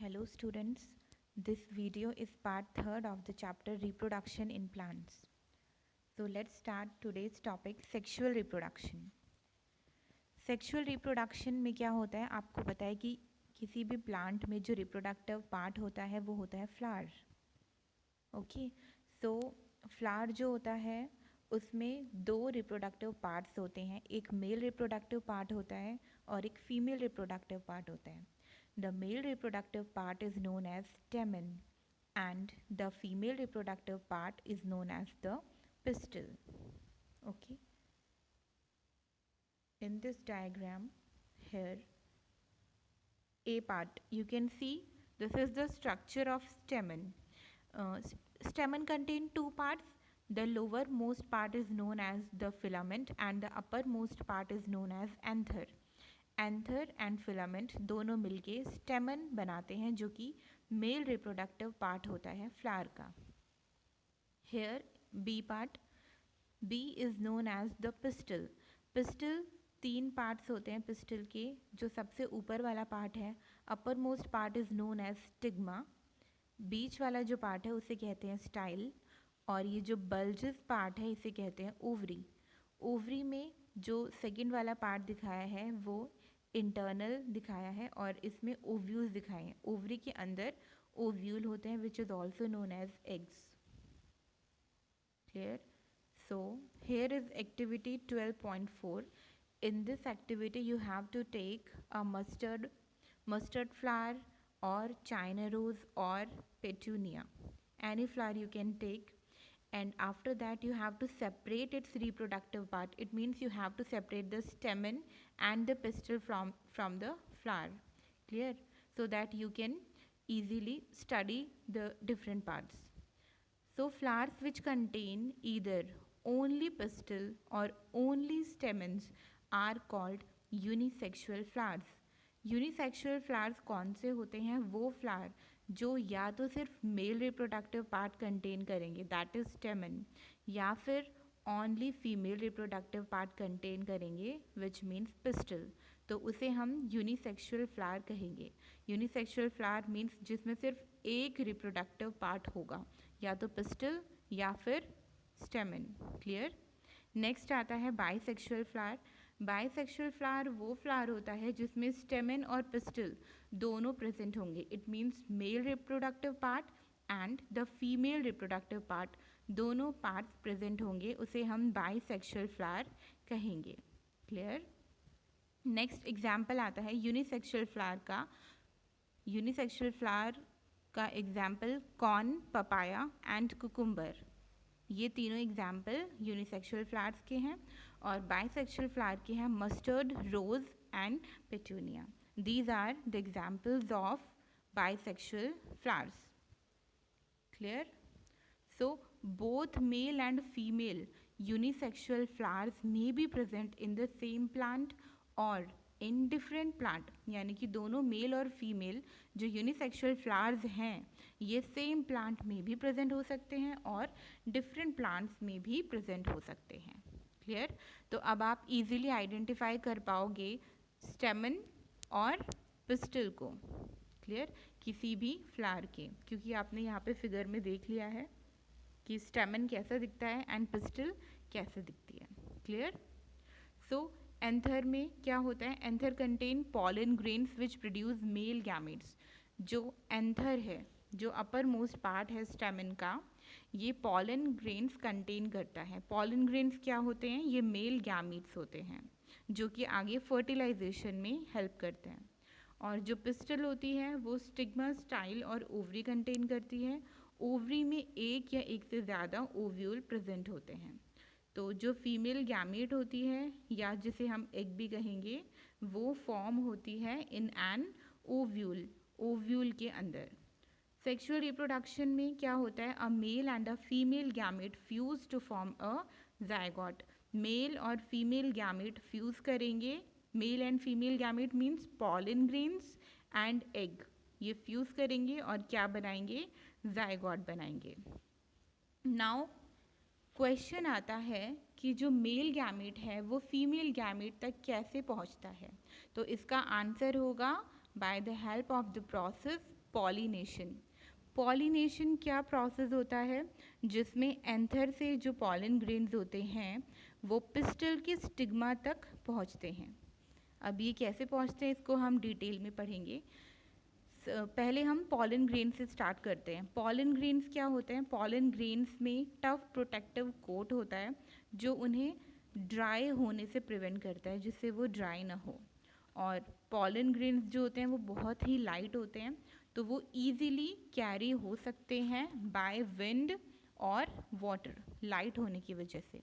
Hello students, this video is part 3rd of the chapter Reproduction in Plants. So let's start today's topic Sexual Reproduction. Sexual Reproduction में क्या होता है, आपको पता है कि किसी भी प्लांट में जो रिप्रोडक्टिव पार्ट होता है वो होता है फ्लावर. ओके, सो फ्लावर जो होता है उसमें दो रिप्रोडक्टिव पार्ट्स होते हैं. एक मेल रिप्रोडक्टिव पार्ट होता है और एक फीमेल रिप्रोडक्टिव पार्ट होता है. The male reproductive part is known as stamen and the female reproductive part is known as the pistil. Okay. In this diagram here, A part, you can see this is the structure of stamen. Stamen contain two parts. The lowermost part is known as the filament and the uppermost part is known as anther. Anther and filament दोनों मिलके स्टेमन बनाते हैं जो कि male reproductive part होता है flower का. Here b part, b is known as the pistil. Pistil तीन पार्ट्स होते हैं पिस्टल के. जो सबसे ऊपर वाला पार्ट है, uppermost part is known as stigma. बीच वाला जो पार्ट है उसे कहते हैं स्टाइल. और ये जो बल्जस पार्ट है इसे कहते हैं ओवरी. ओवरी में जो सेकेंड वाला पार्ट दिखाया है वो इंटरनल दिखाया है और इसमें ओव्यूल्स दिखाए हैं. ओवरी के अंदर ओव्यूल होते हैं which is also known as eggs. Clear? So here is activity 12.4. in this activity you have to take a mustard flower or china rose or petunia. Any flower you can take, and after that you have to separate its reproductive part. It means you have to separate the stamen and the pistil from the flower. Clear? So that you can easily study the different parts. So flowers which contain either only pistil or only stamens are called unisexual flowers. Unisexual flowers कौन से होते हैं? वो flower जो या तो सिर्फ male reproductive part contain करेंगे, दैट इज स्टेमन, या फिर only female reproductive part contain करेंगे विच मीन्स पिस्टल. तो उसे हम यूनिसेक्सुअल फ्लावर कहेंगे. यूनिसेक्सुअल फ्लावर मीन्स जिसमें सिर्फ एक रिप्रोडक्टिव पार्ट होगा, या तो पिस्टल या फिर स्टेमन. क्लियर? नेक्स्ट आता है बाइसेक्सुअल फ्लावर. बाइसेक्सुअल फ्लावर वो फ्लावर होता है जिसमें स्टेमन और पिस्टल दोनों प्रेजेंट होंगे. It means male reproductive part and the female reproductive part, दोनों पार्ट्स प्रेजेंट होंगे. उसे हम बाइसेक्सुअल फ्लावर कहेंगे. क्लियर? नेक्स्ट एग्जाम्पल आता है यूनिसेक्सुअल फ्लावर का. यूनिसेक्सुअल फ्लावर का example corn, papaya and cucumber. ये तीनों एग्जाम्पल यूनिसेक्सुअल फ्लावर्स के हैं. और बाइसेक्सुअल फ्लावर के हैं mustard, rose and petunia. These are the examples of bisexual flowers. Clear? So both male and female unisexual flowers may be present in the same plant or in different plant. यानी कि दोनों mail और female जो unisexual flowers हैं ये same plant में भी present हो सकते हैं और डिफरेंट प्लांट्स में भी प्रेजेंट हो सकते हैं. क्लियर? तो अब आप इजीली आइडेंटिफाई कर पाओगे स्टेमन और पिस्टल को. क्लियर? किसी भी फ्लावर के, क्योंकि आपने यहाँ पे फिगर में देख लिया है कि स्टेमन कैसा दिखता है एंड पिस्टल कैसे दिखती है. क्लियर? सो एंथर में क्या होता है? Anther contain pollen grains which produce male gametes. जो एंथर है, जो अपर मोस्ट पार्ट है स्टेमन का, ये पॉलन ग्रेन्स कंटेन करता है. पॉलन ग्रेन्स क्या होते हैं? ये मेल गैमेट्स होते हैं जो कि आगे फर्टिलाइजेशन में हेल्प करते हैं. और जो पिस्टल होती है वो स्टिग्मा, स्टाइल और ओवरी कंटेन करती है. ओवरी में एक या एक से ज़्यादा ओव्यूल प्रेजेंट होते हैं. तो जो फीमेल गैमेट होती है या जिसे हम एग भी कहेंगे, वो फॉर्म होती है इन एन ओव्यूल, ओव्यूल के अंदर. सेक्सुअल रिप्रोडक्शन में क्या होता है? A male and a female gamete fuse to form a zygote. Male और फीमेल गैमेट फ्यूज करेंगे. Male and female gamete means pollen grains and egg, ये फ्यूज करेंगे और क्या बनाएंगे? जायगोट बनाएंगे. नाउ क्वेश्चन आता है कि जो मेल गैमेट है वो फीमेल गैमेट तक कैसे पहुंचता है? तो इसका आंसर होगा by the help of the process pollination. Pollination क्या प्रोसेस होता है जिसमें एंथर से जो पॉलन ग्रेन्स होते हैं वो पिस्टल के स्टिग्मा तक पहुंचते हैं। अब ये कैसे पहुंचते हैं इसको हम डिटेल में पढ़ेंगे। पहले हम पॉलन ग्रेन से स्टार्ट करते हैं। पॉलन ग्रेन्स क्या होते हैं? पॉलन ग्रेन्स में टफ प्रोटेक्टिव कोट होता है जो उन्हें ड्राई होने से प्रिवेंट करता है, जिससे वो ड्राई ना हो। और पॉलन ग्रेन्स जो होते हैं वो बहुत ही लाइट होते हैं, तो वो इजीली कैरी हो सकते हैं बाय विंड और वाटर, लाइट होने की वजह से।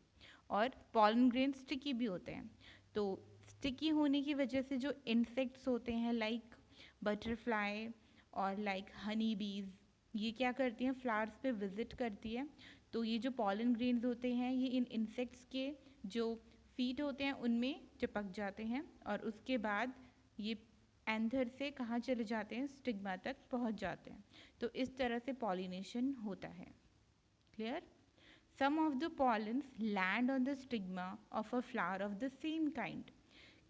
और पॉलन ग्रेन स्टिकी भी होते हैं, तो स्टिकी होने की वजह से जो इंसेक्ट्स होते हैं लाइक बटरफ्लाई और लाइक हनी बीज, ये क्या करती हैं? फ्लावर्स पे विजिट करती है, तो ये जो पॉलन ग्रेन्स होते हैं ये इन इंसेक्ट्स के जो फीट होते हैं उनमें चिपक जाते हैं और उसके बाद ये एंथर से कहाँ चले जाते हैं? स्टिग्मा तक पहुँच जाते हैं। तो इस तरह से पॉलिनेशन होता है। Clear? Some of the pollens land on the stigma of a flower of the same kind.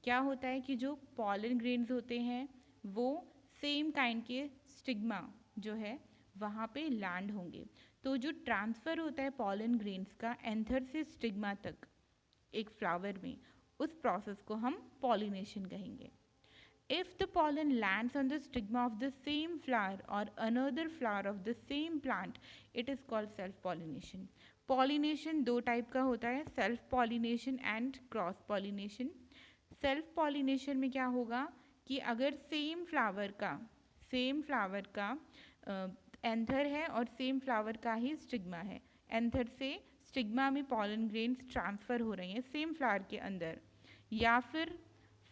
क्या होता है कि जो pollen grains होते हैं वो सेम काइंड के स्टिग्मा जो है वहाँ पे लैंड होंगे। तो जो ट्रांसफ़र होता है pollen grains का एंथर से स्टिग्मा तक एक फ्लावर में, उस प्रोसेस को हम पॉलिनेशन कहेंगे। If the pollen lands on the stigma of the same flower or another flower of the same plant, it is called self-pollination. Pollination दो टाइप का होता है, self pollination and cross pollination. Self pollination में क्या होगा कि अगर same flower का एंथर है और सेम फ्लावर का ही स्टिग्मा है, एंथर से स्टिग्मा में पॉलन ग्रेन्स ट्रांसफ़र हो रही हैं सेम फ्लावर के अंदर, या फिर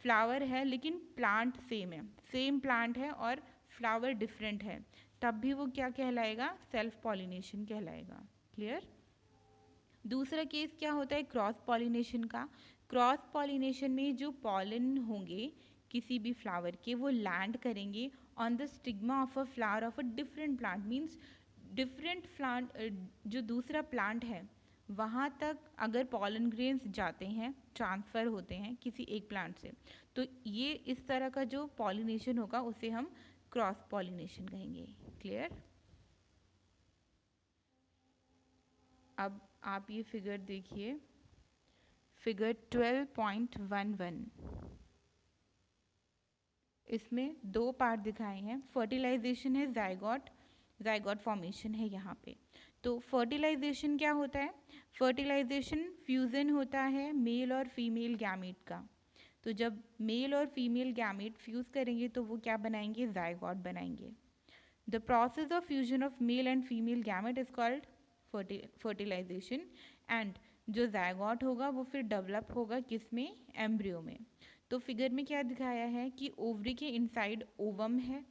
फ्लावर है लेकिन प्लांट सेम है, सेम प्लांट है और फ्लावर डिफरेंट है, तब भी वो क्या कहलाएगा? सेल्फ पॉलिनेशन कहलाएगा। क्लियर? दूसरा केस क्या होता है क्रॉस पॉलिनेशन का। क्रॉस पॉलिनेशन में जो पॉलन होंगे किसी भी फ्लावर के वो लैंड करेंगे on the stigma of a flower of a different plant, means different plant, जो दूसरा प्लांट है वहाँ तक अगर पॉलन ग्रेन्स जाते हैं, ट्रांसफ़र होते हैं किसी एक प्लांट से, तो ये इस तरह का जो पॉलिनेशन होगा उसे हम क्रॉस पॉलिनेशन कहेंगे। क्लियर? अब आप ये फिगर देखिए, फिगर 12.11, इसमें दो पार्ट दिखाए हैं। फर्टिलाइजेशन है, जाइगोट फॉर्मेशन है यहाँ पे। तो फर्टिलाइजेशन क्या होता है? फर्टिलाइजेशन फ्यूज़न होता है मेल और फीमेल गैमेट का। तो जब मेल और फीमेल गैमेट फ्यूज़ करेंगे तो वो क्या बनाएंगे? जाइगोट बनाएंगे। The process of fusion of male and female gamete is called fertilisation, and जो जाइगोट होगा वो फिर डेवलप होगा किसमें? एम्ब्रियो में। तो फिगर में क्या दिखाया है कि ओवरी के इनसाइड ओवम है,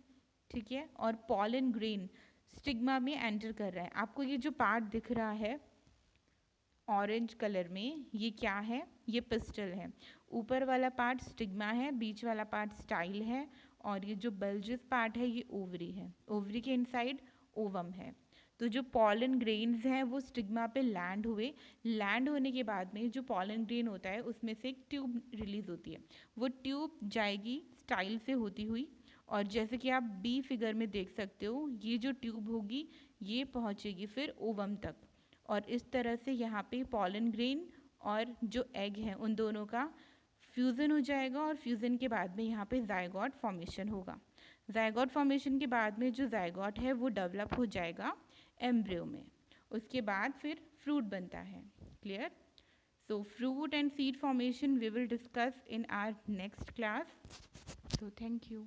ठीक है, और पॉलन ग्रेन स्टिग्मा में एंटर कर रहा है। आपको ये जो पार्ट दिख रहा है ऑरेंज कलर में, ये क्या है? ये पिस्टल है। ऊपर वाला पार्ट स्टिग्मा है, बीच वाला पार्ट स्टाइल है, और ये जो बल्जस पार्ट है ये ओवरी है। ओवरी के इनसाइड ओवम है। तो जो पॉलन ग्रेन्स हैं वो स्टिग्मा पे लैंड हुए, लैंड होने के बाद में जो पॉलन ग्रेन होता है उसमें से एक ट्यूब रिलीज होती है। वो ट्यूब जाएगी स्टाइल से होती हुई, और जैसे कि आप बी फिगर में देख सकते हो, ये जो ट्यूब होगी ये पहुंचेगी फिर ओवम तक, और इस तरह से यहाँ पे पॉलन ग्रेन और जो एग है उन दोनों का फ्यूज़न हो जाएगा, और फ्यूज़न के बाद में यहाँ पे जाइगोट फॉर्मेशन होगा। जाइगोट फॉर्मेशन के बाद में जो जाइगोट है वो डेवलप हो जाएगा एम्ब्रियो में। उसके बाद फिर फ्रूट बनता है। Clear? So fruit and seed formation we will discuss in our next class. So thank you.